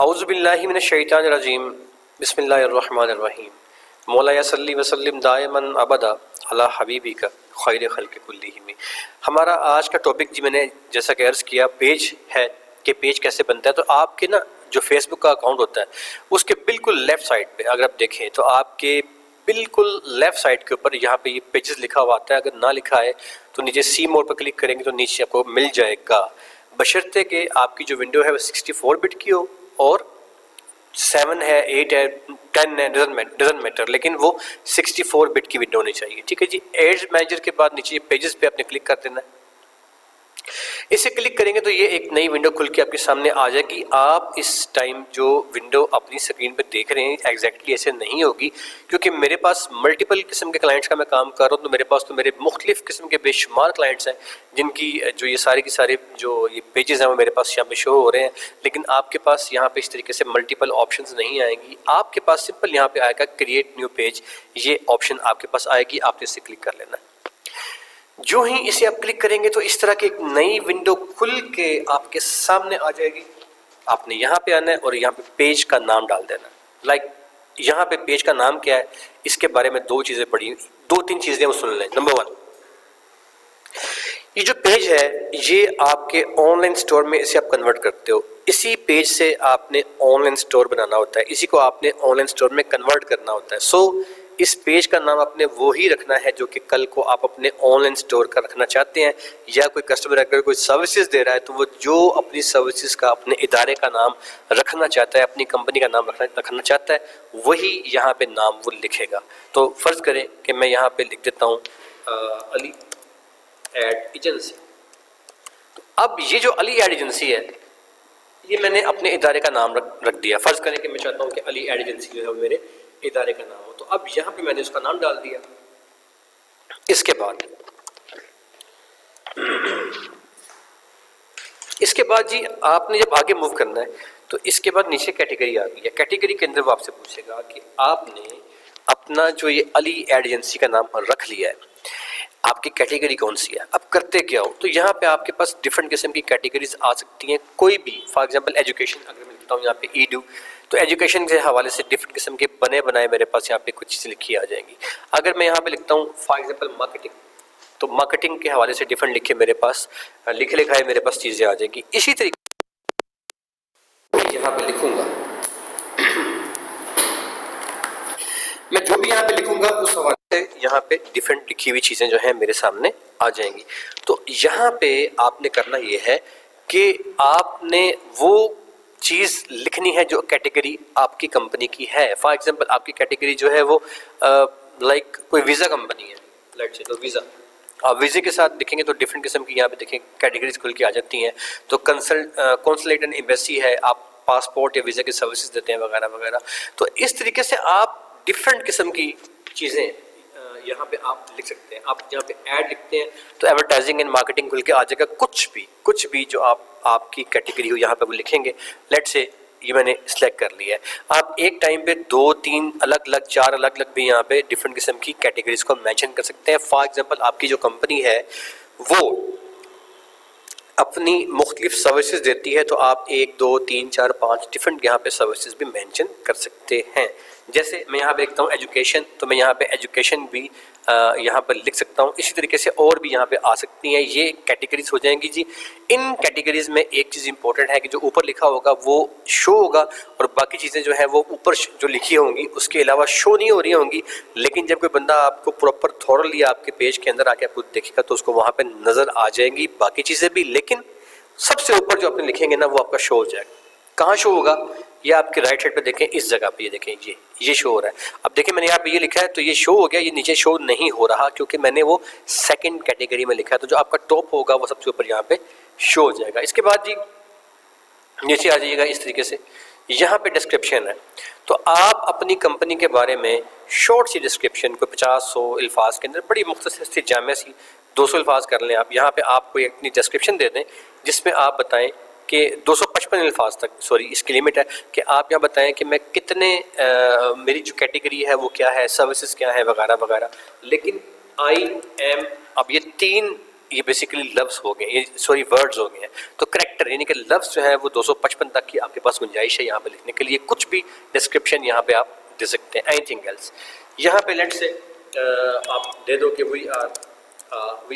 औज़ुबिल्लाहि मिनश्शैतानिर्रजीम बिस्मिल्लाहिर्रहमानिर्रहीम मौलाया सल्ली वसल्लिम दायमन अबदा अला हबीबिका खैर खल्क़ि कुल्लिहिम। हमारा आज का टॉपिक जी मैंने जैसा कि अर्ज़ किया पेज है कि पेज कैसे बनता है। तो आपके ना जो फेसबुक का अकाउंट होता है उसके बिल्कुल लेफ़्ट साइड पे अगर आप देखें तो आपके बिल्कुल लेफ़्ट साइड के ऊपर यहाँ पे ये पेजेस लिखा हुआ आता है। अगर ना लिखा है तो नीचे सी मोड पर क्लिक करेंगे तो नीचे आपको मिल जाएगा, बशर्ते कि आपकी जो विंडो है वो 64 बिट की हो और 7 है 8 है 10 है डजंट मैटर, लेकिन वो 64 बिट की विंडो होनी चाहिए। ठीक है जी। एज मैनेजर के बाद नीचे पेजेस पे आपने क्लिक कर देना है। इसे क्लिक करेंगे तो ये एक नई विंडो खुल के आपके सामने आ जाएगी। आप इस टाइम जो विंडो अपनी स्क्रीन पे देख रहे हैं एग्जैक्टली ऐसे नहीं होगी, क्योंकि मेरे पास मल्टीपल किस्म के क्लाइंट्स का मैं काम कर रहा हूँ। तो मेरे पास तो मेरे मुख्तलिफ किस्म के बेशुमार क्लाइंट्स हैं जिनकी जो ये सारे की सारे जो ये पेजेस हैं वो मेरे पास यहाँ पे शो हो रहे हैं। लेकिन आपके पास यहाँ पे इस तरीके से मल्टीपल ऑप्शंस नहीं आएंगी। आपके पास सिंपल यहाँ पे आएगा क्रिएट न्यू पेज, ये ऑप्शन आपके पास आएगी, आपने इसे क्लिक कर लेना है। जो ही इसे आप क्लिक करेंगे तो इस तरह की एक नई विंडो खुल के आपके सामने आ जाएगी। आपने यहाँ पे आना है और यहाँ पे पेज का नाम डाल देना। लाइक यहाँ पे पेज का नाम क्या है, इसके बारे में दो चीज़ें पढ़ी, दो तीन चीज़ें वो सुन लें। नंबर 1, ये जो पेज है ये आपके ऑनलाइन स्टोर में इसे आप कन्वर्ट करते हो। इसी पेज से आपने ऑनलाइन स्टोर बनाना होता है, इसी को आपने ऑनलाइन स्टोर में कन्वर्ट करना होता है। सो इस पेज का नाम आपने वो ही रखना है जो कि कल को आप अपने ऑनलाइन स्टोर का रखना चाहते हैं, या कोई कस्टमर अगर कोई सर्विसेज दे रहा है तो वो जो अपनी सर्विसेज का अपने इदारे का नाम रखना चाहता है, अपनी कंपनी का नाम रखना चाहता है, वही यहाँ पे नाम वो लिखेगा। तो फ़र्ज़ करें कि मैं यहाँ पे लिख देता हूँ अली एड एजेंसी। तो अब ये जो अली एड एजेंसी है ये मैंने अपने इदारे का नाम रख दिया। फ़र्ज़ करें कि मैं चाहता हूँ कि अली एड एजेंसी जो है वो मेरे इदारे का नाम हो, तो अब यहाँ पे मैंने उसका नाम डाल दिया। इसके बाद जी आपने जब आगे मूव करना है तो इसके बाद नीचे कैटेगरी आ गई है। कैटेगरी के अंदर वो आपसे पूछेगा कि आपने अपना जो ये अली एड एजेंसी का नाम रख लिया है, आपकी कैटेगरी कौन सी है, अब करते क्या हो। तो यहाँ पे आपके पास डिफरेंट किस्म की कैटेगरीज आ सकती हैं, कोई भी। फॉर एग्जांपल एजुकेशन, अगर मैं लिखता हूँ यहाँ पे ईडू, तो एजुकेशन के हवाले से डिफरेंट किस्म के बने बनाए मेरे पास यहाँ पे कुछ चीज़ें लिखी आ जाएंगी। अगर मैं यहाँ पे लिखता हूँ फॉर एग्जांपल मार्केटिंग, तो मार्केटिंग के हवाले से डिफरेंट लिखे मेरे पास लिखे लिखाए मेरे पास चीज़ें आ जाएंगी। इसी तरीके यहाँ पे लिखूंगा, मैं जो भी यहाँ पे लिखूंगा उस हवाले से यहाँ पे डिफरेंट लिखी हुई चीज़ें जो हैं मेरे सामने आ जाएंगी। तो यहाँ पे आपने करना ये है कि आपने वो चीज़ लिखनी है जो कैटेगरी आपकी कंपनी की है। फॉर एग्जांपल आपकी कैटेगरी जो है वो लाइक कोई वीज़ा कंपनी है, लेट्स से, तो वीज़ा, आप वीज़े के साथ लिखेंगे तो डिफरेंट किस्म की यहाँ पे देखें कैटेगरीज खुल के आ जाती हैं। तो कॉन्सुलेट एंड एम्बेसी है, आप पासपोर्ट या वीज़ा की सर्विसेज देते हैं वगैरह वगैरह। तो इस तरीके से आप डिफरेंट किस्म की चीज़ें यहाँ पे आप लिख सकते हैं। आप यहाँ पे ऐड लिखते हैं तो एडवर्टाइजिंग एंड मार्केटिंग खुल के आ जाएगा। कुछ भी जो आपकी कैटेगरी हो यहाँ पे वो लिखेंगे। लेट्स से ये मैंने सिलेक्ट कर लिया है। आप एक टाइम पे 2-3 अलग अलग 4 अलग अलग भी यहाँ पे डिफरेंट किस्म की कैटेगरीज को मेंशन कर सकते हैं। फॉर एग्जांपल आपकी जो कंपनी है वो अपनी मुख्तलिफ सर्विसेज देती है, तो आप 1 2 3 4 5 डिफरेंट यहाँ पे सर्विसेज भी मेंशन कर सकते हैं। जैसे मैं यहाँ पे लिखता हूँ एजुकेशन, तो मैं यहाँ पे एजुकेशन भी यहाँ पर लिख सकता हूँ। इसी तरीके से और भी यहाँ पे आ सकती हैं, ये कैटेगरीज हो जाएंगी जी। इन कैटेगरीज में एक चीज़ इंपॉर्टेंट है कि जो ऊपर लिखा होगा वो शो होगा और बाकी चीज़ें जो है वो ऊपर जो लिखी होंगी उसके अलावा शो नहीं हो रही होंगी। लेकिन जब कोई बंदा आपको प्रॉपर थॉरली आपके पेज के अंदर आके आपको देखेगा तो उसको वहाँ पर नज़र आ जाएंगी बाकी चीज़ें भी, लेकिन सबसे ऊपर जो अपने लिखेंगे ना वो आपका शो हो जाएगा। कहाँ शो होगा, ये आपके राइट साइड पे देखें, इस जगह पे ये देखें, ये शो हो रहा है। अब देखें मैंने यहाँ पे ये लिखा है तो ये शो हो गया, ये नीचे शो नहीं हो रहा क्योंकि मैंने वो सेकंड कैटेगरी में लिखा है। तो जो आपका टॉप होगा वो सबसे ऊपर यहाँ पे शो हो जाएगा। इसके बाद जी नीचे आ जाइएगा इस तरीके से, यहाँ पे डिस्क्रिप्शन है। तो आप अपनी कंपनी के बारे में शॉर्ट सी डिस्क्रिप्शन को 50-100 अल्फाज के अंदर बड़ी मुख्तसर सी जामे सी 200 अल्फाज कर लें आप। यहाँ पे आप कोई अपनी डिस्क्रिप्शन दे दें जिसमें आप बताएं कि 255 अल्फाज तक, सॉरी इसकी लिमिट है कि आप यहाँ बताएं कि मैं कितने मेरी जो कैटेगरी है वो क्या है, सर्विसेज क्या है वगैरह वगैरह। लेकिन आई एम, अब ये 3 ये बेसिकली लफ्ज़ हो गए, ये सॉरी वर्ड्स हो गए हैं। तो करेक्टर यानी कि लफ्ज़ जो है वो 255 तक की आपके पास गुंजाइश है यहाँ पे लिखने के लिए, कुछ भी डिस्क्रिप्शन यहाँ पे आप दे सकते हैं, एनीथिंग एल्स। यहाँ पे लेट से आप दे दो कि we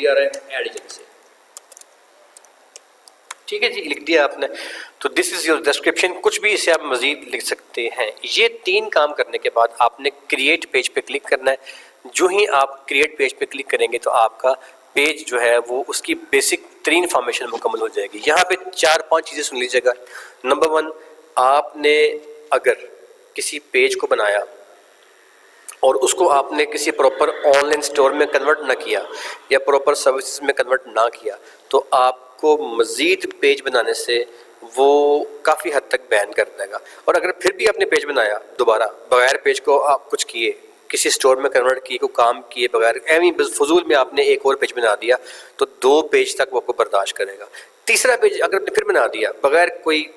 are an ad agency, ठीक है जी, लिख दिया आपने। तो दिस इज़ योर डिस्क्रिप्शन, कुछ भी इसे आप मज़ीद लिख सकते हैं। ये 3 काम करने के बाद आपने क्रिएट पेज पे क्लिक करना है। जो ही आप क्रिएट पेज पे क्लिक करेंगे तो आपका पेज जो है वो उसकी बेसिक 3 इन्फॉर्मेशन मुकम्मल हो जाएगी। यहाँ पे 4-5 चीज़ें सुन लीजिएगा। नंबर 1, आपने अगर किसी पेज को बनाया और उसको आपने किसी प्रॉपर ऑनलाइन स्टोर में कन्वर्ट ना किया या प्रॉपर सर्विसेज में कन्वर्ट ना किया तो आपको मज़ीद पेज बनाने से वो काफ़ी हद तक बैन कर देगा। और अगर फिर भी आपने पेज बनाया दोबारा बगैर पेज को आप कुछ किए, किसी स्टोर में कन्वर्ट किए, कोई काम किए बगैर, एवं बस फजूल में आपने एक और पेज बना दिया तो 2 पेज तक वो आपको बर्दाश्त करेगा। तीसरा पेज अगर आपने फिर बना दिया बगैर कोई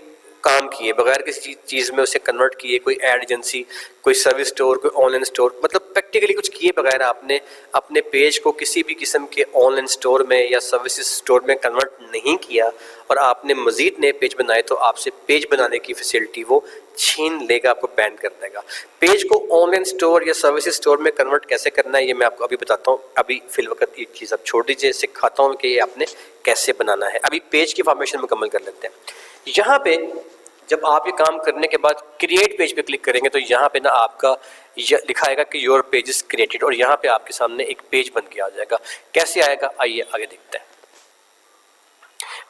काम किए, बगैर किसी चीज़ में उसे कन्वर्ट किए, कोई एड एजेंसी, कोई सर्विस स्टोर, कोई ऑनलाइन स्टोर, मतलब प्रैक्टिकली कुछ किए बगैर आपने अपने पेज को किसी भी किस्म के ऑनलाइन स्टोर में या सर्विसेज स्टोर में कन्वर्ट नहीं किया और आपने मज़ीद नए पेज बनाए तो आपसे पेज बनाने की फैसिलिटी वो छीन लेगा, आपको बैन कर देगा। पेज को ऑनलाइन स्टोर या सर्विसेज स्टोर में कन्वर्ट कैसे करना है ये मैं आपको अभी बताता हूँ। अभी फिलवक्त एक चीज़ आप छोड़ दीजिए, सिखाता हूँ कि ये आपने कैसे बनाना है। अभी पेज की फॉर्मेशन मुकम्मल कर लेते हैं। यहाँ पे जब आप ये काम करने के बाद क्रिएट पेज पे क्लिक करेंगे तो यहाँ पे ना आपका लिखा आएगा कि योर पेज इज क्रिएटेड और यहाँ पे आपके सामने एक पेज बन के आ जाएगा। कैसे आएगा आइए आगे देखते हैं।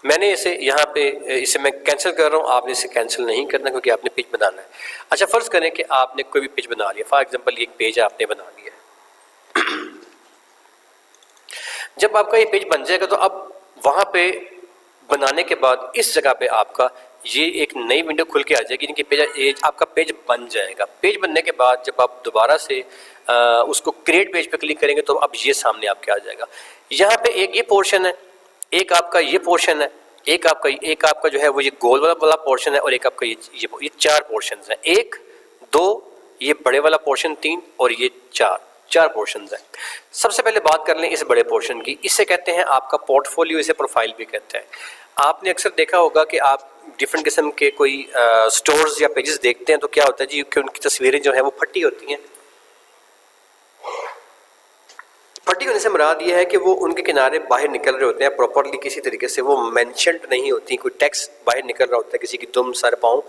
मैंने इसे यहाँ पे इसे मैं कैंसिल कर रहा हूँ, आपने इसे कैंसिल नहीं करना क्योंकि आपने पेज बनाना है। अच्छा, फ़र्ज़ करें कि आपने कोई भी पेज बना लिया, फॉर एग्जाम्पल एक पेज आपने बना लिया। जब आपका ये पेज बन जाएगा तो अब वहाँ पे बनाने के बाद इस जगह पे आपका ये एक नई विंडो खुल के आ जाएगी, यानी कि आपका पेज बन जाएगा। पेज बनने के बाद जब आप दोबारा से उसको क्रिएट पेज पे क्लिक करेंगे तो अब ये सामने आपके आ जाएगा। यहाँ पे एक ये पोर्शन है, एक आपका ये पोर्शन है, एक आपका जो है वो ये गोल वाला पोर्शन है और एक आपका ये 4 पोर्शन हैं। 1, 2, ये बड़े वाला पोर्शन 3 और ये 4 पोर्शंस हैं। सबसे पहले बात कर लें इस बड़े पोर्शन की। इसे कहते हैं आपका पोर्टफोलियो, इसे प्रोफाइल भी कहते हैं। आपने अक्सर देखा होगा कि आप डिफरेंट किस्म के कोई स्टोर्स या पेजेस देखते हैं तो क्या होता है जी कि उनकी तस्वीरें जो हैं वो फटी होती हैं। फटी होने से मुराद ये है कि वो उनके किनारे बाहर निकल रहे होते हैं प्रॉपरली, किसी तरीके से वो मेंशन्ड नहीं होती, कोई टेक्स्ट बाहर निकल रहा होता है, किसी की दुम सर पाँव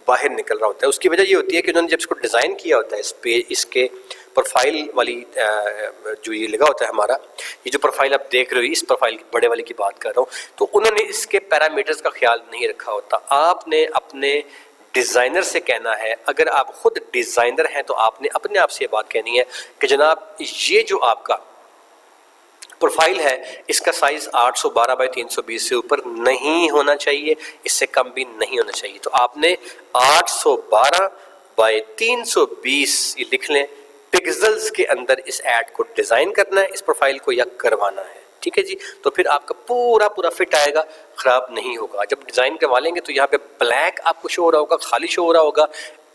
बाहर निकल रहा होता है। उसकी वजह ये होती है कि उन्होंने जब इसको डिज़ाइन किया होता है इस पे इसके प्रोफाइल वाली जो ये लगा होता है हमारा, ये जो प्रोफाइल आप देख रहे हो इस प्रोफाइल बड़े वाले की बात कर रहा हूँ, तो उन्होंने इसके पैरामीटर्स का ख्याल नहीं रखा होता। आपने अपने डिज़ाइनर से कहना है, अगर आप खुद डिज़ाइनर हैं तो आपने अपने आप से ये बात कहनी है कि जनाब ये जो आपका प्रोफाइल है इसका साइज़ 812 बाई 320 से ऊपर नहीं होना चाहिए, इससे कम भी नहीं होना चाहिए। तो आपने 812 बाई 320 ये लिख लें, पिक्सल्स के अंदर इस ऐड को डिज़ाइन करना है, इस प्रोफाइल को या करवाना है, ठीक है जी। तो फिर आपका पूरा फिट आएगा, ख़राब नहीं होगा। जब डिज़ाइन करवा लेंगे तो यहाँ पे ब्लैक आपको शो हो रहा होगा, खाली शो हो रहा होगा।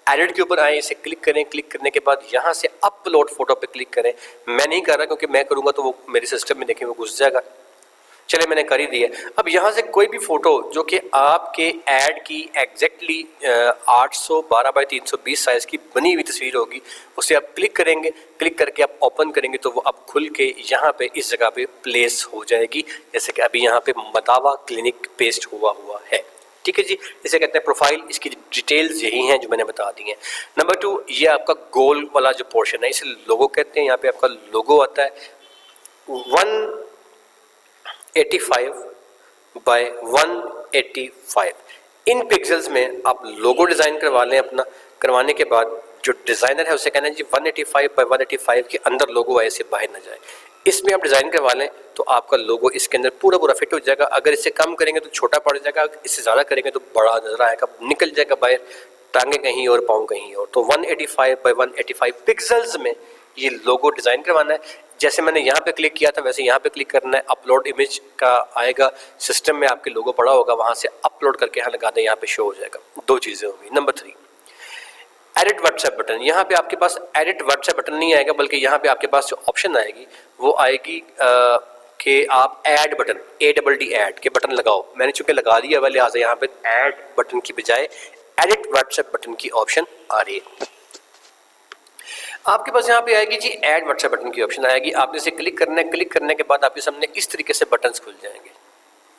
एडिट के ऊपर आए, इसे क्लिक करें, क्लिक करने के बाद यहाँ से अपलोड फोटो पे क्लिक करें। मैं नहीं कर रहा क्योंकि मैं करूँगा तो वो मेरे सिस्टम में देखें वो घुस जाएगा। चले मैंने कर ही दिया। अब यहाँ से कोई भी फ़ोटो जो कि आपके ऐड की एग्जैक्टली 812 बाई 320 साइज़ की बनी हुई तस्वीर होगी, उसे आप क्लिक करेंगे, क्लिक करके आप ओपन करेंगे तो वो अब खुल के यहाँ पे इस जगह पे प्लेस हो जाएगी, जैसे कि अभी यहाँ पे मदावा क्लिनिक पेस्ट हुआ है, ठीक है जी। इसे कहते हैं प्रोफाइल। इसकी डिटेल्स यही हैं जो मैंने बता दी हैं। नंबर 2, ये आपका गोल वाला जो पोर्शन है इसे लोगो कहते हैं। यहाँ पे आपका लोगो आता है 185 बाय 185। इन पिक्सल्स में आप लोगो डिज़ाइन करवा लें अपना। करवाने के बाद जो डिज़ाइनर है उसे कहना है जी 185 बाय 185 के अंदर लोगो आए, से बाहर ना जाए। इसमें आप डिज़ाइन करवा लें तो आपका लोगो इसके अंदर पूरा फिट हो जाएगा। अगर इसे कम करेंगे तो छोटा पड़ जाएगा, इससे ज़्यादा करेंगे तो बड़ा नजर आएगा, निकल जाएगा बाहर, टांगे कहीं और पाँव कहीं और। तो 185 बाय 185 पिक्सल्स में ये लोगो डिज़ाइन करवाना है। जैसे मैंने यहाँ पे क्लिक किया था वैसे यहाँ पे क्लिक करना है। अपलोड इमेज का आएगा, सिस्टम में आपके लोगो पड़ा होगा, वहाँ से अपलोड करके यहाँ लगा दें, यहाँ पे शो हो जाएगा। 2 चीज़ें होंगी। Number 3, edit WhatsApp button. यहाँ पे आपके पास एडिट व्हाट्सएप बटन नहीं आएगा, बल्कि यहाँ पे आपके पास जो ऑप्शन आएगी वो आएगी कि आप ऐड बटन, ADD ऐड के बटन लगाओ, मैंने चूंकि लगा दिया है लिहाजा यहाँ पे ऐड बटन की बजाय एडिट व्हाट्सएप बटन की ऑप्शन आ रही है। आपके पास यहाँ पे आएगी जी ऐड व्हाट्सएप बटन की ऑप्शन आएगी, आपने इसे क्लिक करना है, क्लिक करने के बाद आपके सामने इस तरीके से बटन्स खुल जाएंगे,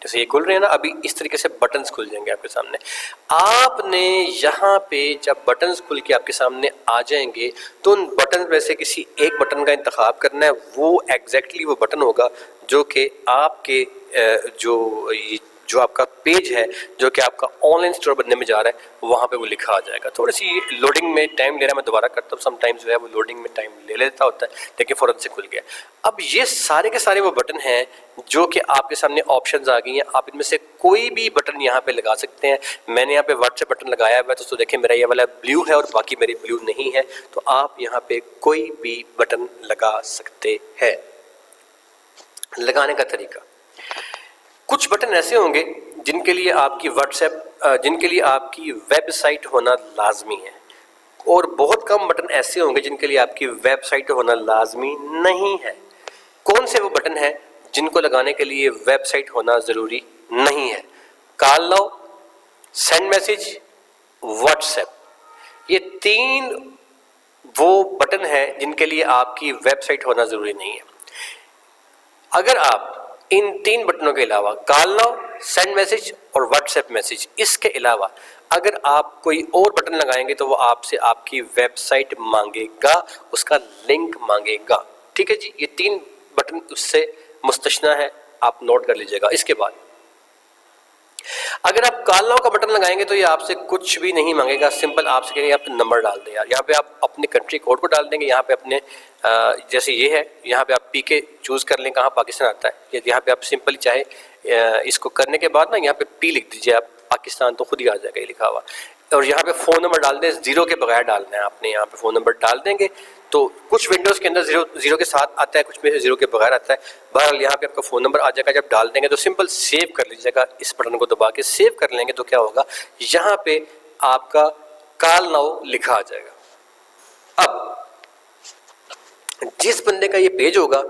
जैसे ये खुल रहे हैं ना, अभी इस तरीके से बटन्स खुल जाएंगे आपके सामने। आपने यहाँ पे जब बटन्स खुल के आपके सामने आ जाएंगे तो उन बटन में से किसी एक बटन का इंतखाब करना है, वो एग्जैक्टली वो बटन होगा जो कि आपके जो आपका पेज है, जो कि आपका ऑनलाइन स्टोर बनने में जा रहा है, वहाँ पे वो लिखा आ जाएगा। थोड़ी सी लोडिंग में टाइम ले रहा है, मैं दोबारा करता हूँ, समटाइम्स जो है वो लोडिंग में टाइम ले लेता होता है, लेकिन फ़ौरन से खुल गया। अब ये सारे के सारे वो बटन हैं जो कि आपके सामने ऑप्शंस आ गई हैं, आप इनमें से कोई भी बटन यहाँ पे लगा सकते हैं। मैंने यहाँ पे व्हाट्सएप बटन लगाया हुआ है, तो देखें मेरा ये वाला ब्लू है और बाकी मेरी ब्लू नहीं है, तो आप यहाँ पे कोई भी बटन लगा सकते हैं। लगाने का तरीका, कुछ बटन ऐसे होंगे जिनके लिए आपकी जिनके लिए आपकी वेबसाइट होना लाजमी है, और बहुत कम बटन ऐसे होंगे जिनके लिए आपकी वेबसाइट होना लाजमी नहीं है। कौन से वो बटन हैं जिनको लगाने के लिए वेबसाइट होना ज़रूरी नहीं है? Call now, send message, WhatsApp, ये 3 वो बटन हैं जिनके लिए आपकी वेबसाइट होना ज़रूरी नहीं है। अगर आप इन 3 बटनों के अलावा, कॉल नाउ, सेंड मैसेज और व्हाट्सएप मैसेज, इसके अलावा अगर आप कोई और बटन लगाएंगे तो वो आपसे आपकी वेबसाइट मांगेगा, उसका लिंक मांगेगा। ठीक है जी, ये 3 बटन उससे मुस्तस्ना है, आप नोट कर लीजिएगा। इसके बाद अगर आप कॉल नाउ का बटन लगाएंगे तो ये आपसे कुछ भी नहीं मांगेगा, सिंपल आपसे कहेंगे आप नंबर डाल दें यार, यहाँ पे आप अपने कंट्री कोड को डाल देंगे, यहाँ पे अपने जैसे ये है, यहाँ पे आप PK चूज़ कर लें कहाँ पाकिस्तान आता है, यहाँ पे आप सिंपली चाहे इसको करने के बाद ना यहाँ पे P लिख दीजिए आप, पाकिस्तान, तो खुद ही आ जाएगा ये लिखा हुआ। और यहाँ पे फ़ोन नंबर डाल दें, 0 के बगैर डालना है आपने, यहाँ पे फ़ोन नंबर डाल देंगे तो कुछ विंडोज़ के अंदर 0 के साथ आता है, कुछ में से 0 के बगैर आता है। बहरहाल यहाँ पे आपका फ़ोन नंबर आ जाएगा, जब डाल देंगे तो सिंपल सेव कर लीजिएगा, इस बटन को दबा के सेव कर लेंगे तो क्या होगा, यहाँ पे आपका कॉल नाउ लिखा आ जाएगा। अब जिस बंदे का ये पेज होगा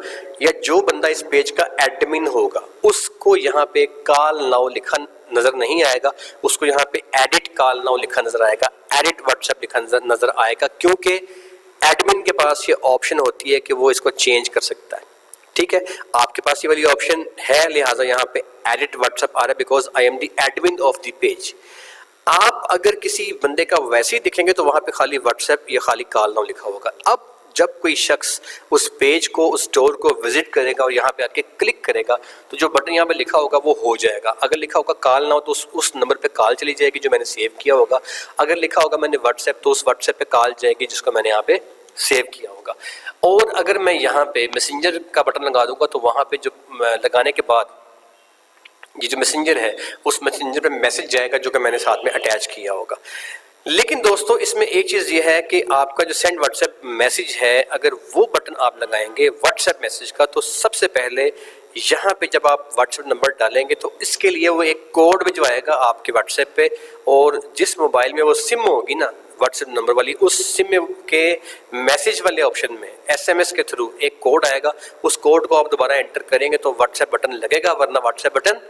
या जो बंदा इस पेज का एडमिन होगा, उसको यहाँ पे कॉल नाउ लिखा नजर नहीं आएगा, उसको यहाँ पे एडिट कॉल नाउ लिखा नजर आएगा, एडिट व्हाट्सएप लिखा नजर आएगा, क्योंकि एडमिन के पास ये ऑप्शन होती है कि वो इसको चेंज कर सकता है। ठीक है, आपके पास ये वाली ऑप्शन है, लिहाजा यहाँ पे एडिट व्हाट्सएप आ रहा है, because I am the admin of the page. आप अगर किसी बंदे का वैसे ही दिखेंगे तो वहाँ पे खाली व्हाट्सएप या खाली कॉल नाउ लिखा होगा। अब जब कोई शख्स उस पेज को, उस स्टोर को विजिट करेगा और यहाँ पे आके क्लिक करेगा तो जो बटन यहाँ पे लिखा होगा वो हो जाएगा। अगर लिखा होगा कॉल नाउ तो उस नंबर पे कॉल चली जाएगी जो मैंने सेव किया होगा, अगर लिखा होगा मैंने व्हाट्सएप तो उस व्हाट्सएप पे कॉल जाएगी जिसको मैंने यहाँ पे सेव किया होगा। और अगर मैं यहाँ पे मैसेंजर का बटन लगा दूंगा तो वहाँ पे जो लगाने के बाद ये जो मैसेंजर है उस मैसेंजर पे मैसेज जाएगा जो कि मैंने साथ में अटैच किया होगा। लेकिन दोस्तों इसमें एक चीज़ ये है कि आपका जो सेंड व्हाट्सएप मैसेज है, अगर वो बटन आप लगाएंगे व्हाट्सएप मैसेज का, तो सबसे पहले यहाँ पे जब आप व्हाट्सएप नंबर डालेंगे तो इसके लिए वो एक कोड भिजवाएगा आपके व्हाट्सएप पे, और जिस मोबाइल में वो सिम होगी ना व्हाट्सएप नंबर वाली, उस सिम के मैसेज वाले ऑप्शन में SMS के थ्रू एक कोड आएगा, उस कोड को आप दोबारा एंटर करेंगे तो व्हाट्सएप बटन लगेगा, वरना व्हाट्सएप बटन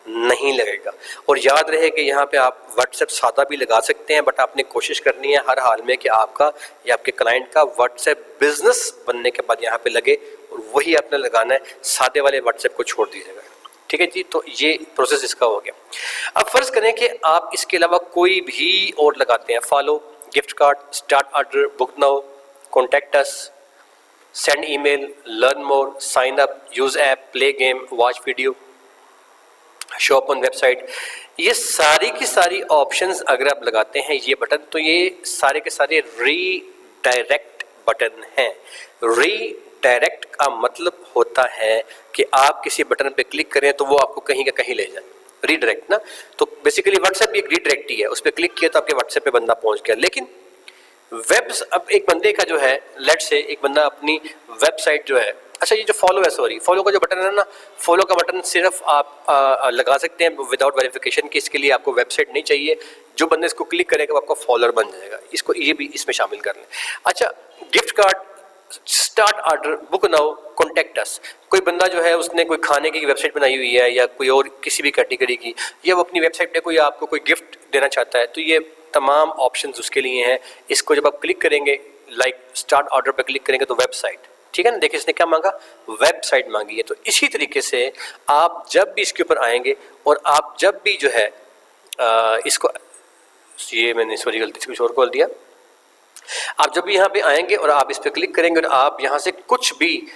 नहीं लगेगा। और याद रहे कि यहाँ पे आप व्हाट्सएप सादा भी लगा सकते हैं, बट आपने कोशिश करनी है हर हाल में कि आपका या आपके क्लाइंट का व्हाट्सएप बिजनेस बनने के बाद यहाँ पे लगे, और वही आपने लगाना है, सादे वाले व्हाट्सएप को छोड़ दीजिएगा। ठीक है जी, तो ये प्रोसेस इसका हो गया। अब फर्ज करें कि आप इसके अलावा कोई भी और लगाते हैं, follow, gift card, start order, book now, contact us, send email, learn more, sign up, use app, play game, watch video, shop on website, ये सारी की सारी ऑप्शंस अगर आप लगाते हैं ये बटन, तो ये सारे के सारे रीडायरेक्ट बटन हैं। रीडायरेक्ट का मतलब होता है कि आप किसी बटन पे क्लिक करें तो वो आपको कहीं का कहीं ले जाए। रीडायरेक्ट ना, तो बेसिकली व्हाट्सएप भी एक रीडायरेक्ट ही है, उस पर क्लिक किया तो आपके व्हाट्सएप पे बंदा पहुंच गया। लेकिन वेब्स, अब एक बंदे का जो है, लेट से एक बंदा अपनी वेबसाइट जो है, अच्छा ये जो फॉलो है, सॉरी, फॉलो का जो बटन है ना, फॉलो का बटन सिर्फ आप लगा सकते हैं विदाउट वेरिफिकेशन की, इसके लिए आपको वेबसाइट नहीं चाहिए। जो बंदा इसको क्लिक करेगा वो आपका फॉलोअर बन जाएगा, इसको ये भी इसमें शामिल कर लें। अच्छा, gift card, start order book now contact us. कोई बंदा जो है उसने कोई खाने की वेबसाइट बनाई हुई है या कोई और किसी भी कैटेगरी की, या वो अपनी वेबसाइट पे कोई आपको कोई गिफ्ट देना चाहता है, तो ये तमाम ऑप्शंस उसके लिए हैं। इसको जब आप क्लिक करेंगे, लाइक स्टार्ट ऑर्डर पे क्लिक करेंगे तो वेबसाइट, ठीक है ना, देखिए इसने क्या मांगा, वेबसाइट मांगी है। तो इसी तरीके से आप जब भी इसके ऊपर आएंगे और आप जब भी जो है इसको, ये मैंने सॉरी गलती से कुछ और खोल दिया, आप जब भी यहाँ पे आएंगे और आप इस पर क्लिक करेंगे और आप यहाँ से कुछ भी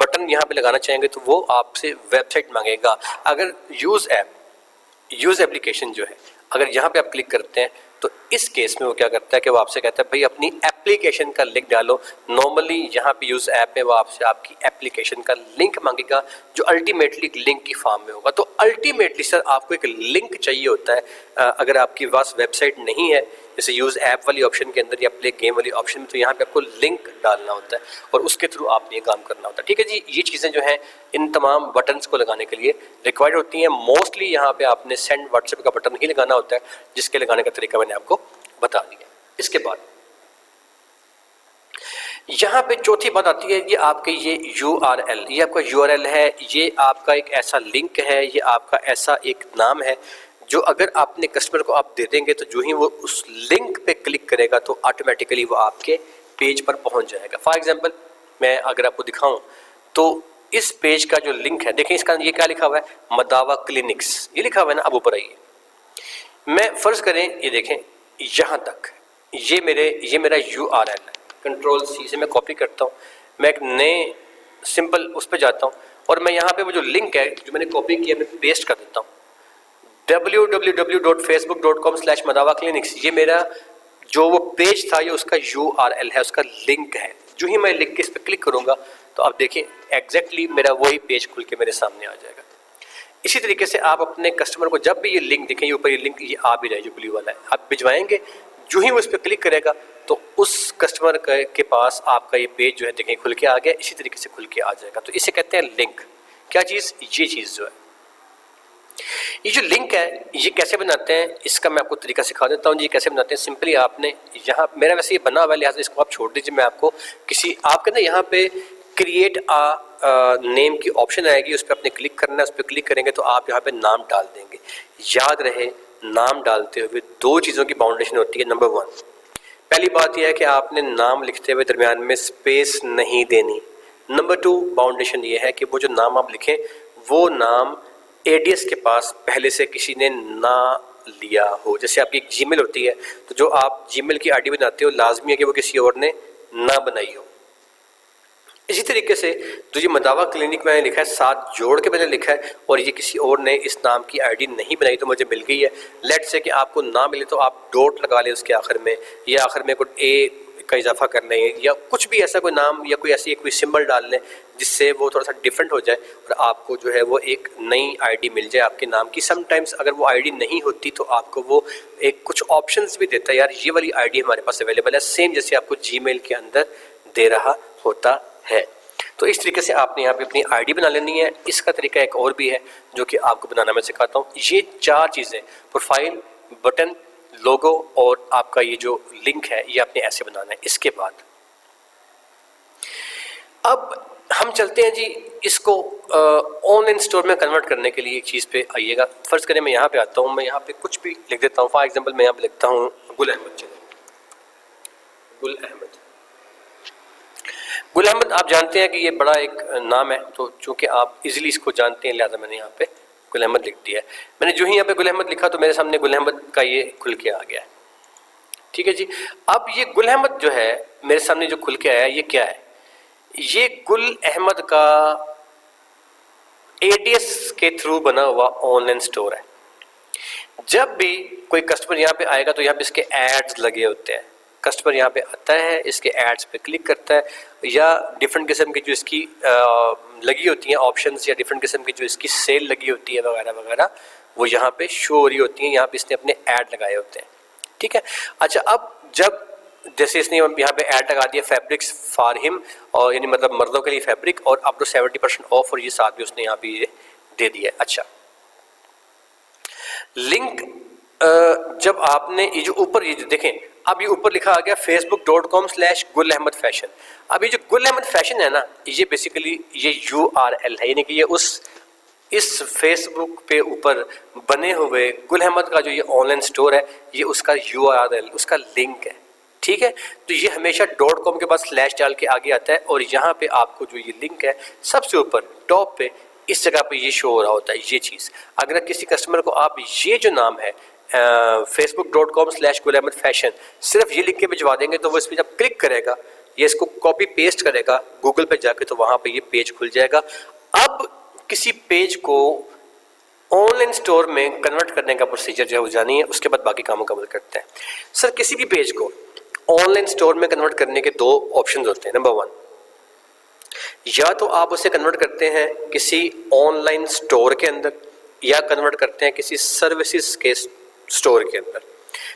बटन यहाँ पे लगाना चाहेंगे तो वो आपसे वेबसाइट मांगेगा। अगर यूज़ एप्लीकेशन जो है, अगर यहाँ पे आप क्लिक करते हैं तो इस केस में वो क्या करता है कि वो आपसे कहता है भाई अपनी एप्लीकेशन का लिंक डालो। नॉर्मली यहाँ पे यूज़ ऐप में वो आपसे आपकी एप्लीकेशन का लिंक मांगेगा जो अल्टीमेटली एक लिंक की फॉर्म में होगा। तो अल्टीमेटली सर आपको एक लिंक चाहिए होता है। अगर आपके पास वेबसाइट नहीं है, जैसे यूज़ ऐप वाली ऑप्शन के अंदर या प्ले गेम वाली ऑप्शन में, तो यहाँ पे आपको लिंक डालना होता है और उसके थ्रू आपने ये काम करना होता है। ठीक है जी, ये चीज़ें जो हैं इन तमाम बटन्स को लगाने के लिए रिक्वायर्ड होती हैं। मोस्टली यहाँ पे आपने सेंड व्हाट्सएप का बटन ही लगाना होता है, जिसके लगाने का तरीका मैंने आपको बता दिया। इसके बाद यहाँ पे चौथी बात आती है, ये आपके ये URL, ये आपका URL है, ये आपका एक ऐसा लिंक है, ये आपका ऐसा एक नाम है जो अगर आपने कस्टमर को आप दे देंगे तो जो ही वो उस लिंक पे क्लिक करेगा तो ऑटोमेटिकली वो आपके पेज पर पहुंच जाएगा। फॉर एग्जांपल मैं अगर आपको दिखाऊं तो इस पेज का जो लिंक है, देखें इसका ये क्या लिखा हुआ है, मदावा क्लिनिक्स, ये लिखा हुआ है ना। अब ऊपर आइए, मैं फ़र्ज़ करें ये देखें यहाँ तक, ये मेरा URL है। Ctrl+C से मैं कॉपी करता हूँ, मैं एक नए सिंपल उस पर जाता हूँ और मैं यहाँ पे वो जो लिंक है जो मैंने कॉपी किया मैं पेस्ट कर देता हूँ, www.facebook.com/madawaclinics। ये मेरा जो वो पेज था ये उसका URL है, उसका लिंक है। जो ही मैं लिंक इस पर क्लिक करूँगा तो आप देखिए एग्जैक्टली मेरा वही पेज खुल के मेरे सामने आ जाएगा। इसी तरीके से आप अपने कस्टमर को जब भी ये लिंक दिखें, ये ऊपर ये लिंक ये आ भी रहा है जो ब्लू वाला है, आप भिजवाएंगे, जो ही वो इस पर क्लिक करेगा तो उस कस्टमर के पास आपका ये पेज जो है देखें खुल के आ गया, इसी तरीके से खुल के आ जाएगा। तो इसे कहते हैं लिंक। क्या चीज़, ये चीज़ जो है, ये जो लिंक है ये कैसे बनाते हैं इसका मैं आपको तरीका सिखा देता हूँ जी। कैसे बनाते हैं, सिंपली आपने यहाँ, मेरा वैसे ये बना हुआ है लिहाजा इसको आप छोड़ दीजिए, मैं आपको किसी आपके ना यहाँ पे क्रिएट नेम की ऑप्शन आएगी, उस पर आपने क्लिक करना है। उस पर क्लिक करेंगे तो आप यहाँ पे नाम डाल देंगे। याद रहे नाम डालते हुए दो चीज़ों की बाउंडेशन होती है। नंबर 1, पहली बात यह है कि आपने नाम लिखते हुए दरमियान में स्पेस नहीं देनी। नंबर 2 बाउंडेशन ये है कि वो जो नाम आप लिखें वो नाम एडीएस के पास पहले से किसी ने ना लिया हो। जैसे आपकी एक जीमेल होती है तो जो आप जीमेल की आईडी बनाते हो लाजमी है कि वो किसी और ने ना बनाई हो। इसी तरीके से जो ये मदावा क्लिनिक मैंने लिखा है, साथ जोड़ के मैंने लिखा है और ये किसी और ने इस नाम की आईडी नहीं बनाई तो मुझे मिल गई है। लेट से कि आपको ना मिले तो आप डॉट लगा लें उसके आखिर में, या आखिर में कोई ए का इजाफा कर लें, या कुछ भी ऐसा कोई नाम या कोई ऐसी कोई सिंबल डाल लें जिससे वो थोड़ा सा डिफरेंट हो जाए और आपको जो है वो एक नई आईडी मिल जाए आपके नाम की। समटाइम्स अगर वो आईडी नहीं होती तो आपको वो एक कुछ ऑप्शंस भी देता है, यार ये वाली आईडी हमारे पास अवेलेबल है, सेम जैसे आपको जीमेल के अंदर दे रहा होता है। तो इस तरीके से आपने यहाँ पे अपनी आईडी बना लेनी है। इसका तरीका एक और भी है जो कि आपको बनाना मैं सिखाता हूँ। ये 4 चीज़ें, प्रोफाइल, बटन, लोगो और आपका ये जो लिंक है, ये आपने ऐसे बनाना है। इसके बाद अब हम चलते हैं जी इसको ऑनलाइन स्टोर में कन्वर्ट करने के लिए एक चीज़ पे आइएगा। फ़र्ज़ करें मैं यहाँ पे आता हूँ, मैं यहाँ पे कुछ भी लिख देता हूँ। फॉर एग्जांपल मैं यहाँ पे लिखता हूँ गुल अहमद। गुल अहमद आप जानते हैं कि ये बड़ा एक नाम है, तो चूँकि आप इजीली इसको जानते हैं लिहाजा मैंने यहाँ पे गुल अहमद लिख दिया है। मैंने जो ही यहाँ पे गुल अहमद लिखा तो मेरे सामने गुल अहमद का ये खुल के आ गया है। ठीक है जी। अब ये गुल अहमद जो है मेरे सामने जो खुल के आया ये क्या है, ये गुल अहमद का एडीएस के थ्रू बना हुआ ऑनलाइन स्टोर है। जब भी कोई कस्टमर यहाँ पे आएगा तो यहाँ पे इसके एड्स लगे होते हैं। कस्टमर यहाँ पे आता है, इसके एड्स पे क्लिक करता है, या डिफरेंट किस्म की जो इसकी लगी होती हैं ऑप्शंस, या डिफरेंट किस्म की जो इसकी सेल लगी होती है वगैरह वगैरह, वो यहाँ पे शो हो रही होती हैं। यहाँ पे इसने अपने ऐड लगाए होते हैं। ठीक है। अच्छा, अब जब जैसे इसने यहाँ पे ऐड लगा दिया फैब्रिक्स फॉर हिम, और यानी मतलब मर्दों के लिए फैब्रिक, और अप टू 70% ऑफ, और ये साथ भी उसने यहाँ पे ये दे दिया है। अच्छा, लिंक जब आपने ये जो ऊपर ये देखें अब ये ऊपर लिखा आ गया facebook.com/गुल अहमद फैशन। अब ये जो गुल अहमद फैशन है ना, ये बेसिकली ये URL है, यानी कि ये इस फेसबुक पे ऊपर बने हुए गुल अहमद का जो ये ऑनलाइन स्टोर है, ये उसका URL, उसका लिंक है। ठीक है, तो ये हमेशा .com के बाद स्लैश डाल के आगे आता है और यहाँ पे आपको जो ये लिंक है सबसे ऊपर टॉप पे इस जगह पे ये शो हो रहा होता है ये चीज़। अगर किसी कस्टमर को आप ये जो नाम है facebook.com/गुल अहमद फैशन सिर्फ ये लिख के भिजवा देंगे, तो वो इस पर जब क्लिक करेगा, ये इसको कॉपी पेस्ट करेगा गूगल पे जाके, तो वहाँ पे ये पेज खुल जाएगा। अब किसी पेज को ऑनलाइन स्टोर में कन्वर्ट करने का प्रोसीजर जो है वो जानी है, उसके बाद बाकी कामों का अमल करते हैं। सर किसी भी पेज को ऑनलाइन स्टोर में कन्वर्ट करने के दो ऑप्शन होते हैं। नंबर 1, या तो आप उसे कन्वर्ट करते हैं किसी ऑनलाइन स्टोर के अंदर, या कन्वर्ट करते हैं किसी सर्विसेज के स्टोर के अंदर।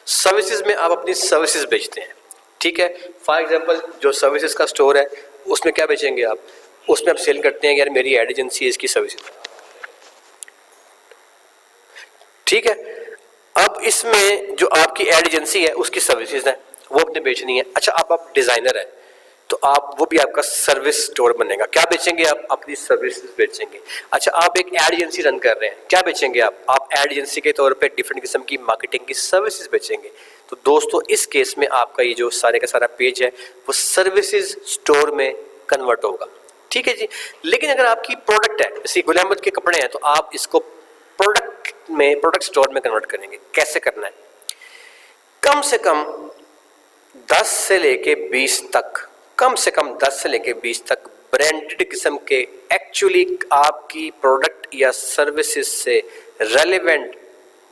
सर्विसेज में आप अपनी सर्विसेज बेचते हैं, ठीक है। फॉर एग्जांपल जो सर्विसेज का स्टोर है उसमें क्या बेचेंगे आप, उसमें आप सेल करते हैं यार मेरी एड एजेंसी है, इसकी सर्विसेज, ठीक है। अब इसमें जो आपकी एड एजेंसी है उसकी सर्विसेज है, वो अपने बेचनी है। अच्छा आप डिजाइनर है तो आप वो भी आपका सर्विस स्टोर बनेगा। क्या बेचेंगे आप, अपनी सर्विसेज बेचेंगे। अच्छा आप एक एड एजेंसी रन कर रहे हैं, क्या बेचेंगे आप एड एजेंसी के तौर पे डिफरेंट किस्म की मार्केटिंग की सर्विसेज बेचेंगे। तो दोस्तों इस केस में आपका ये जो सारे का सारा पेज है वो सर्विसेज स्टोर में कन्वर्ट होगा, ठीक है जी। लेकिन अगर आपकी प्रोडक्ट है, जैसे गुल अहमद के कपड़े हैं, तो आप इसको प्रोडक्ट स्टोर में कन्वर्ट करेंगे। कैसे करना है, कम से कम 10 से लेके 20 तक, कम से कम 10 से लेके 20 तक ब्रांडेड किस्म के एक्चुअली आपकी प्रोडक्ट या सर्विसेज से रेलेवेंट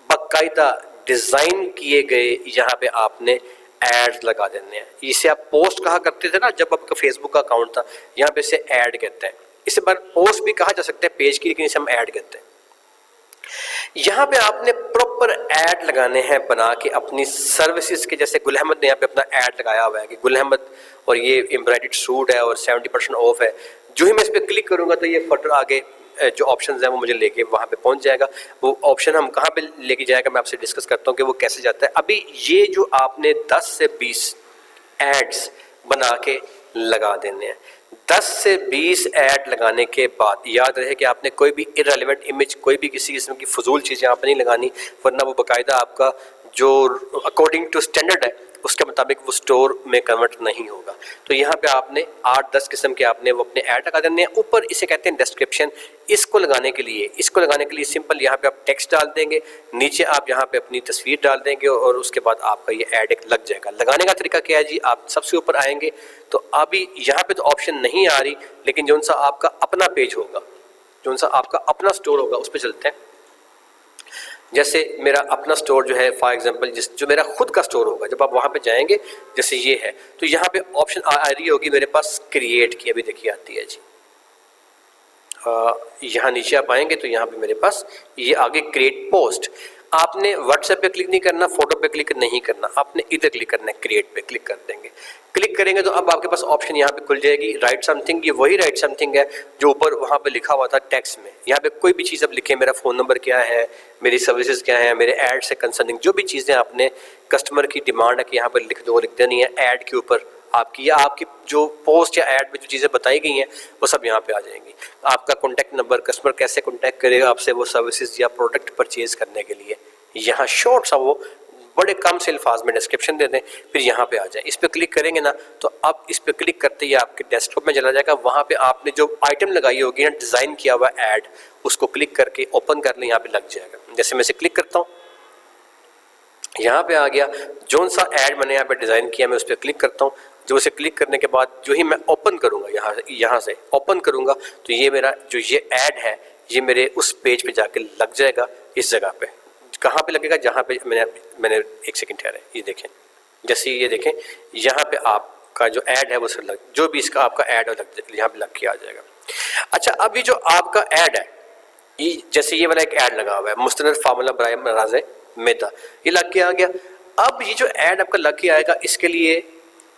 बाकायदा डिजाइन किए गए यहाँ पे आपने एड्स लगा देने हैं। इसे आप पोस्ट कहा करते थे ना जब आपका फेसबुक का अकाउंट था, यहाँ पे इसे ऐड कहते हैं। इसे बार पोस्ट भी कहा जा सकता है पेज की, लेकिन इसे हम ऐड कहते हैं। यहाँ पे आपने प्रॉपर ऐड लगाने हैं बना के अपनी सर्विसेज के। जैसे गुल अहमद ने यहाँ पे अपना ऐड लगाया हुआ है कि गुल अहमद और ये एम्ब्रॉयडर्ड सूट है और 70% ऑफ है। जो ही मैं इस पर क्लिक करूंगा तो ये फटर आगे जो ऑप्शंस हैं वो मुझे लेके वहाँ पे पहुँच जाएगा। वो ऑप्शन हम कहाँ पे लेके जाएगा मैं आपसे डिस्कस करता हूँ कि वो कैसे जाता है। अभी ये जो आपने 10 से 20 एड्स बना के लगा देने हैं। 10 से 20 ऐड लगाने के बाद याद रहे कि आपने कोई भी इररिलेवेंट इमेज, कोई भी किसी किस्म की फजूल चीज़ यहाँ पर नहीं लगानी, वरना वो बाकायदा आपका जो अकॉर्डिंग टू स्टैंडर्ड है उसके मुताबिक वो स्टोर में कन्वर्ट नहीं होगा। तो यहाँ पे आपने 8-10 किस्म के आपने वो अपने ऐड लगा देने हैं। ऊपर इसे कहते हैं डिस्क्रिप्शन। इसको लगाने के लिए सिंपल यहाँ पे आप टेक्स्ट डाल देंगे, नीचे आप यहाँ पे अपनी तस्वीर डाल देंगे और उसके बाद आपका ये ऐड एक लग जाएगा। लगाने का तरीका क्या है जी, आप सबसे ऊपर आएंगे तो अभी यहाँ पे तो ऑप्शन नहीं आ रही, लेकिन जो सा आपका अपना पेज होगा, जो सा आपका अपना स्टोर होगा उस पर चलते हैं। जैसे मेरा अपना स्टोर जो है फॉर एग्जांपल जो मेरा खुद का स्टोर होगा, जब आप वहाँ पे जाएंगे जैसे ये है तो यहाँ पे ऑप्शन आ रही होगी मेरे पास क्रिएट की, अभी देखिए आती है जी। यहाँ नीचे आप आएंगे तो यहाँ पे मेरे पास ये आगे क्रिएट पोस्ट। आपने व्हाट्सएप पे क्लिक नहीं करना, फोटो पे क्लिक नहीं करना, आपने इधर क्लिक करना है, क्रिएट पे क्लिक कर देंगे। क्लिक करेंगे तो अब आपके पास ऑप्शन यहाँ पे खुल जाएगी राइट समथिंग। ये वही राइट समथिंग है जो ऊपर वहाँ पे लिखा हुआ था टेक्स्ट में। यहाँ पे कोई भी चीज़ अब लिखे, मेरा फ़ोन नंबर क्या है, मेरी सर्विसेज क्या है, मेरे ऐड से कंसर्निंग जो भी चीज़ें आपने कस्टमर की डिमांड है कि यहाँ पर लिख दो, लिख देनी है। ऐड के ऊपर आपकी या आपकी जो पोस्ट या ऐड में जो चीज़ें बताई गई हैं वो सब यहाँ पे आ जाएंगी। आपका कॉन्टैक्ट नंबर, कस्टमर कैसे कॉन्टैक्ट करेगा आपसे वो सर्विसेज या प्रोडक्ट परचेज करने के लिए, यहाँ शॉर्ट सा वो बड़े कम से अल्फाज में डिस्क्रिप्शन दे दें, फिर यहाँ पे आ जाए। इस पर क्लिक करेंगे ना तो अब इस पर क्लिक करते ही आपके डेस्कटॉप में चला जाएगा। वहाँ पे आपने जो आइटम लगाई होगी ना, डिज़ाइन किया हुआ ऐड, उसको क्लिक करके ओपन कर लें, यहाँ पे लग जाएगा। जैसे मैं इसे क्लिक करता हूँ यहाँ पे आ गया, जो सा ऐड मैंने यहाँ पे डिज़ाइन किया मैं उस पर क्लिक करता हूँ। जो उसे क्लिक करने के बाद जो ही मैं ओपन करूँगा, यहाँ से ओपन करूँगा तो ये मेरा जो ये ऐड है ये मेरे उस पेज पे जाके लग जाएगा। इस जगह पे कहाँ पे लगेगा, जहाँ पे मैंने एक सेकंड ठहरा है, ये देखें, जैसे ये देखें यहाँ पे आपका जो ऐड है वो सर लग, जो भी इसका आपका ऐड है यहाँ पे लग के आ जाएगा। अच्छा अब ये जो आपका ऐड है, ये जैसे ये वाला एक ऐड लगा हुआ है मुस्तनद फार्मूला बराए मराज़े मैदा, ये लग के आ गया। अब ये जो ऐड आपका लग के आएगा, इसके लिए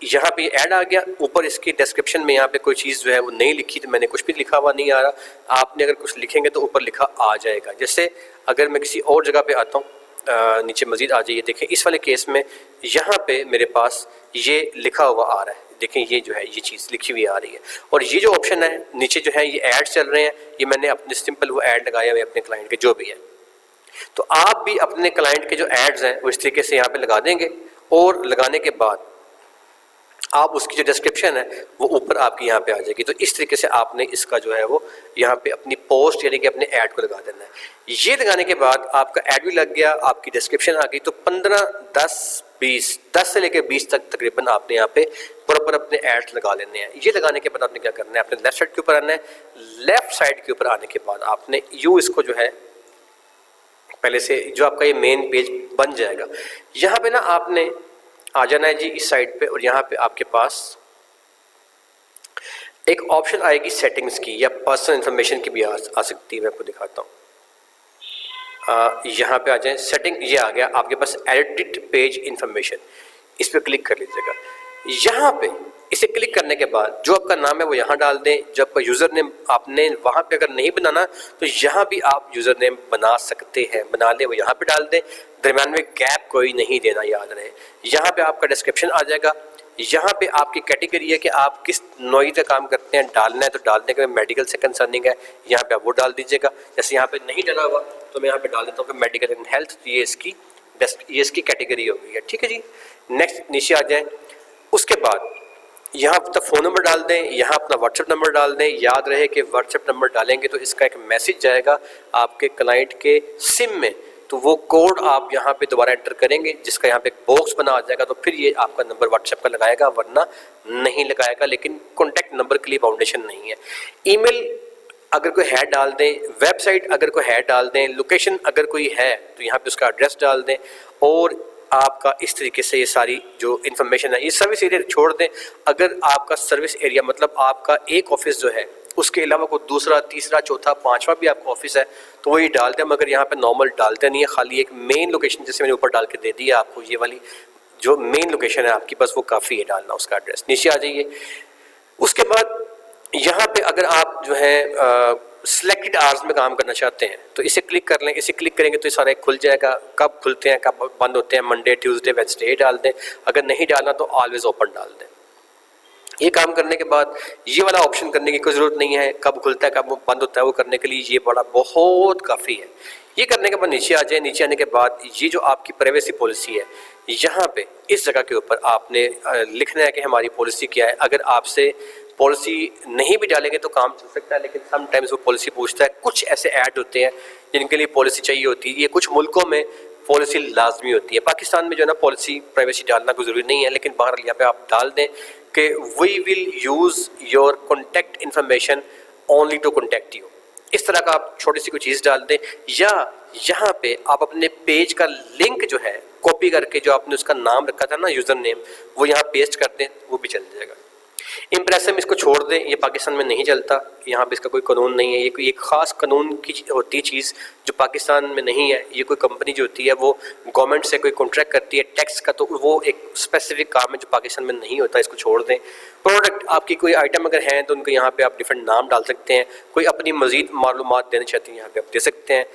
यहाँ पे ऐड आ गया। ऊपर इसकी डिस्क्रिप्शन में यहाँ पे कोई चीज़ जो है वो नहीं लिखी, तो मैंने कुछ भी लिखा हुआ नहीं आ रहा। आपने अगर कुछ लिखेंगे तो ऊपर लिखा आ जाएगा। जैसे अगर मैं किसी और जगह पे आता हूँ, नीचे मज़ीद आ जाइए, देखें इस वाले केस में यहाँ पे मेरे पास ये लिखा हुआ आ रहा है, देखें ये जो है ये चीज़ लिखी हुई आ रही है। और ये जो ऑप्शन है नीचे जो है ये ऐड चल रहे हैं, ये मैंने अपने सिंपल वो ऐड लगाए हुए अपने क्लाइंट के जो भी है। तो आप भी अपने क्लाइंट के जो एड्स हैं वो इस तरीके से यहाँ पे लगा देंगे, और लगाने के बाद आप उसकी जो डिस्क्रिप्शन है वो ऊपर आपकी यहाँ पे आ जाएगी। तो इस तरीके से आपने इसका जो है वो यहाँ पे अपनी पोस्ट यानी कि अपने ऐड को लगा देना है। ये लगाने के बाद आपका ऐड भी लग गया, आपकी डिस्क्रिप्शन आ गई, तो 15, 10 से लेकर 20 तक तकरीबन आपने यहाँ पे प्रॉपर अपने एड्स लगा लेने हैं। ये लगाने के बाद आपने क्या करना है, अपने लेफ्ट साइड के ऊपर आना है। लेफ्ट साइड के ऊपर आने के बाद आपने यूँ इसको जो है पहले से जो आपका ये मेन पेज बन जाएगा, यहाँ पे ना आपने आ जाना है जी इस साइड पे, और यहाँ पे आपके पास एक ऑप्शन आएगी सेटिंग्स की या पर्सनल इंफॉर्मेशन की भी आ सकती है। मैं आपको दिखाता हूँ, यहाँ पे आ जाए सेटिंग, ये आ गया आपके पास एडिट पेज इंफॉर्मेशन, इस पर क्लिक कर लीजिएगा। यहाँ पे इसे क्लिक करने के बाद जो आपका नाम है वो यहाँ डाल दें, जो आपका यूज़र नेम आपने वहाँ पे अगर नहीं बनाना तो यहाँ भी आप यूज़र नेम बना सकते हैं, बना ले वो यहाँ पे डाल दें, दरम्यान में गैप कोई नहीं देना, याद रहे। यहाँ पे आपका डिस्क्रिप्शन आ जाएगा, यहाँ पे आपकी कैटेगरी है कि आप किस नौई का काम करते हैं, डालना है तो डालने के मेडिकल से कंसर्निंग है, यहाँ पे आप वो डाल दीजिएगा। जैसे यहाँ पे नहीं डाला हुआ तो मैं यहाँ पे डाल देता हूँ कि मेडिकल एंड हेल्थ, ये इसकी कैटेगरी हो गई है, ठीक है जी। नेक्स्ट नीचे आ जाए, उसके बाद यहाँ अपना फ़ोन नंबर डाल दें, यहाँ अपना व्हाट्सएप नंबर डाल दें। याद रहे कि व्हाट्सएप नंबर डालेंगे तो इसका एक मैसेज जाएगा आपके क्लाइंट के सिम में, तो वो कोड आप यहाँ पे दोबारा एंटर करेंगे, जिसका यहाँ पे एक बॉक्स बना आ जाएगा, तो फिर ये आपका नंबर व्हाट्सएप का लगाएगा, वरना नहीं लगाएगा। लेकिन कॉन्टैक्ट नंबर के लिए बाउंडेशन नहीं है। ईमेल अगर कोई है डाल दें, वेबसाइट अगर कोई है डाल दें, लोकेशन अगर कोई है तो यहाँ पे उसका एड्रेस डाल दें, और आपका इस तरीके से ये सारी जो इन्फॉर्मेशन है, ये सर्विस एरिया छोड़ दें। अगर आपका सर्विस एरिया मतलब आपका एक ऑफिस जो है उसके अलावा कोई दूसरा, तीसरा, चौथा, पांचवा भी आपका ऑफिस है तो वही डाल दें, मगर यहाँ पे नॉर्मल डालते नहीं है, खाली एक मेन लोकेशन जैसे मैंने ऊपर डाल के दे दिया आपको, ये वाली जो मेन लोकेशन है आपकी, बस वो काफ़ी है डालना उसका एड्रेस। नीचे आ जाइए, उसके बाद यहाँ पे अगर आप जो है सिलेक्टेड आवर्स में काम करना चाहते हैं तो इसे क्लिक कर लें। इसे क्लिक करेंगे तो ये सारा खुल जाएगा, कब खुलते हैं कब बंद होते हैं, मंडे, ट्यूसडे, वेडनेसडे डाल दें। अगर नहीं डालना तो ऑलवेज ओपन डाल दें। ये काम करने के बाद ये वाला ऑप्शन करने की कोई ज़रूरत नहीं है, कब खुलता है कब बंद होता है वो करने के लिए ये बड़ा बहुत काफ़ी है। ये करने के बाद नीचे आ जाए। नीचे आने के बाद ये जो आपकी प्राइवेसी पॉलिसी है, यहाँ पे इस जगह के ऊपर आपने लिखना है कि हमारी पॉलिसी क्या है। अगर आपसे पॉलिसी नहीं भी डालेंगे तो काम चल सकता है, लेकिन समटाइम्स वो पॉलिसी पूछता है। कुछ ऐसे ऐड होते हैं जिनके लिए पॉलिसी चाहिए होती है, ये कुछ मुल्कों में पॉलिसी लाजमी होती है। पाकिस्तान में जो है ना पॉलिसी प्राइवेसी डालना कोई ज़रूरी नहीं है, लेकिन बाहर यहाँ पे आप डाल दें कि we will use your contact information only to contact you. इस तरह का आप छोटी सी कोई चीज़ डाल दें, या यहाँ पे आप अपने पेज का लिंक जो है कॉपी करके जो आपने उसका नाम रखा था ना यूज़र नेम, वो यहाँ पेस्ट कर दें, वो भी चल जाएगा। इम्प्रेशन में इसको छोड़ दें, ये पाकिस्तान में नहीं चलता, यहाँ पे इसका कोई कानून नहीं है। ये कोई एक ख़ास कानून की होती है चीज़ जो पाकिस्तान में नहीं है। ये कोई कंपनी जो होती है वो गवर्नमेंट से कोई कॉन्ट्रैक्ट करती है टैक्स का, तो वो एक स्पेसिफिक काम है जो पाकिस्तान में नहीं होता, इसको छोड़ दें। प्रोडक्ट आपकी कोई आइटम अगर हैं तो उनको यहाँ पे आप डिफरेंट नाम डाल सकते हैं। कोई अपनी मज़ीद मालूमात देना चाहते हैं यहाँ पे आप दे सकते हैं।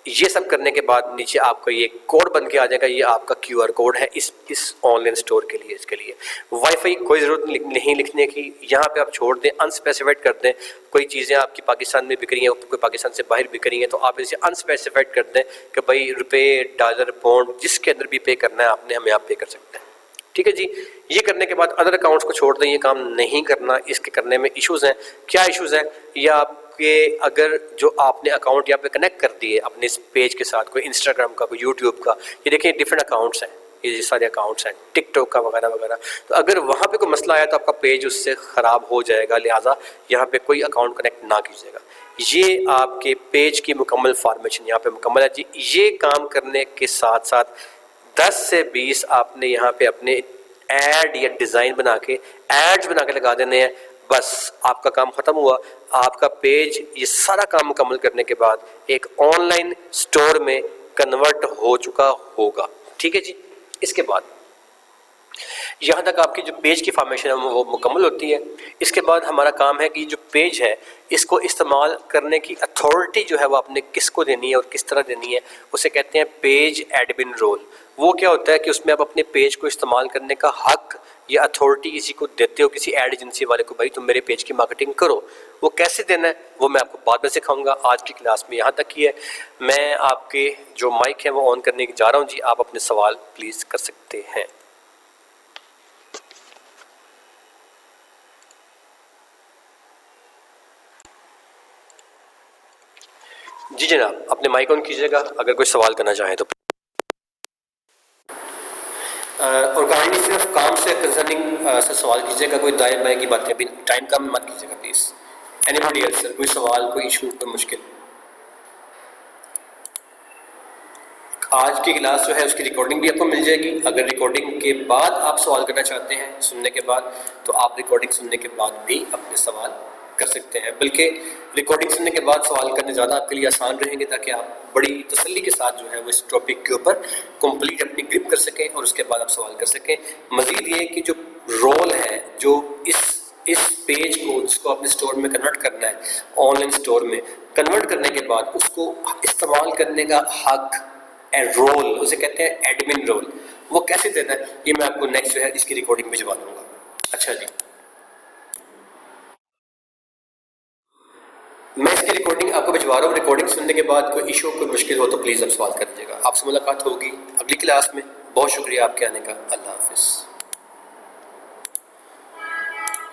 ये सब करने के बाद नीचे आपका ये कोड बन के आ जाएगा, ये आपका QR कोड है इस ऑनलाइन स्टोर के लिए। इसके लिए वाईफाई कोई ज़रूरत नहीं लिखने की, यहाँ पे आप छोड़ दें, अनस्पेसिफाइड कर दें। कोई चीज़ें आपकी पाकिस्तान में बिक रही हैं, कोई पाकिस्तान से बाहर बिक रही हैं, तो आप इसे अनस्पेसिफाइड कर दें कि भाई रुपये, डॉलर, पाउंड जिसके अंदर भी पे करना है आपने, हमें आप पे कर सकते हैं। ठीक है जी। ये करने के बाद अदर अकाउंट्स को छोड़ दें, ये काम नहीं करना। इसके करने में इश्यूज़ हैं। क्या इश्यूज़ हैं? या आपके अगर जो आपने अकाउंट यहाँ पे कनेक्ट कर दिए अपने इस पेज के साथ, कोई इंस्टाग्राम का, कोई यूट्यूब का, ये देखिए डिफरेंट अकाउंट्स हैं, ये सारे अकाउंट्स हैं, टिकटॉक का वगैरह वगैरह। तो अगर वहाँ पे कोई मसला आया तो आपका पेज उससे ख़राब हो जाएगा, लिहाजा यहाँ पे कोई अकाउंट कनेक्ट ना कीजिएगा। ये आपके पेज की मुकम्मल फॉर्मेशन यहाँ पे मुकम्मल है जी। ये काम करने के साथ साथ 10 से 20 आपने यहाँ पे अपने ऐड या डिज़ाइन बना के एड्स बना के लगा देने हैं, बस आपका काम ख़त्म हुआ। आपका पेज ये सारा काम मुकम्मल करने के बाद एक ऑनलाइन स्टोर में कन्वर्ट हो चुका होगा। ठीक है जी। इसके बाद यहाँ तक आपकी जो पेज की फॉर्मेशन है वो मुकम्मल होती है। इसके बाद हमारा काम है कि जो पेज है इसको इस्तेमाल करने की अथॉरिटी जो है वो आपने किसको देनी है और किस तरह देनी है, उसे कहते हैं पेज एडमिन रोल। वो क्या होता है कि उसमें आप अपने पेज को इस्तेमाल करने का हक या अथॉरिटी किसी को देते हो, किसी एड एजेंसी वाले को, भाई तुम मेरे पेज की मार्केटिंग करो। वो कैसे देना है वो मैं आपको बाद में सिखाऊंगा। आज की क्लास में यहाँ तक ही है। मैं आपके जो माइक है वो ऑन करने जा रहा हूँ जी, आप अपने सवाल प्लीज़ कर सकते हैं। जी जनाब, अपने माइक ऑन कीजिएगा अगर कोई सवाल करना चाहे तो। और कहानी सिर्फ काम से कंसर्निंग से सवाल कीजिएगा, कोई दाएं बाएं की बातें भी टाइम कम मत कीजिएगा प्लीज़। एनीबॉडी एल्स सर, कोई सवाल, कोई इशू, कोई मुश्किल? आज की क्लास जो है उसकी रिकॉर्डिंग भी आपको मिल जाएगी। अगर रिकॉर्डिंग के बाद आप सवाल करना चाहते हैं सुनने के बाद, तो आप रिकॉर्डिंग सुनने के बाद भी अपने सवाल कर सकते हैं। बल्कि रिकॉर्डिंग सुनने के बाद सवाल करने ज़्यादा आपके लिए आसान रहेंगे, ताकि आप बड़ी तसल्ली के साथ जो है वो इस टॉपिक के ऊपर कंप्लीट अपनी ग्रिप कर सकें और उसके बाद आप सवाल कर सकें। मज़ीद ये कि जो रोल है, जो इस पेज को जिसको आपने स्टोर में कन्वर्ट करना है, ऑनलाइन स्टोर में कन्वर्ट करने के बाद उसको इस्तेमाल करने का हक रोल, उसे कहते हैं एडमिन रोल, वो कैसे देना है ये मैं आपको नेक्स्ट जो है इसकी रिकॉर्डिंग भिजवा दूंगा। अच्छा जी, मैं इसकी रिकॉर्डिंग आपको भिजवा रहा हूँ। रिकॉर्डिंग सुनने के बाद कोई इशू, कोई मुश्किल हो तो प्लीज़ आप सवाल कर दीजिएगा। आपसे मुलाकात होगी अगली क्लास में। बहुत शुक्रिया आपके आने का। अल्लाह हाफिज़।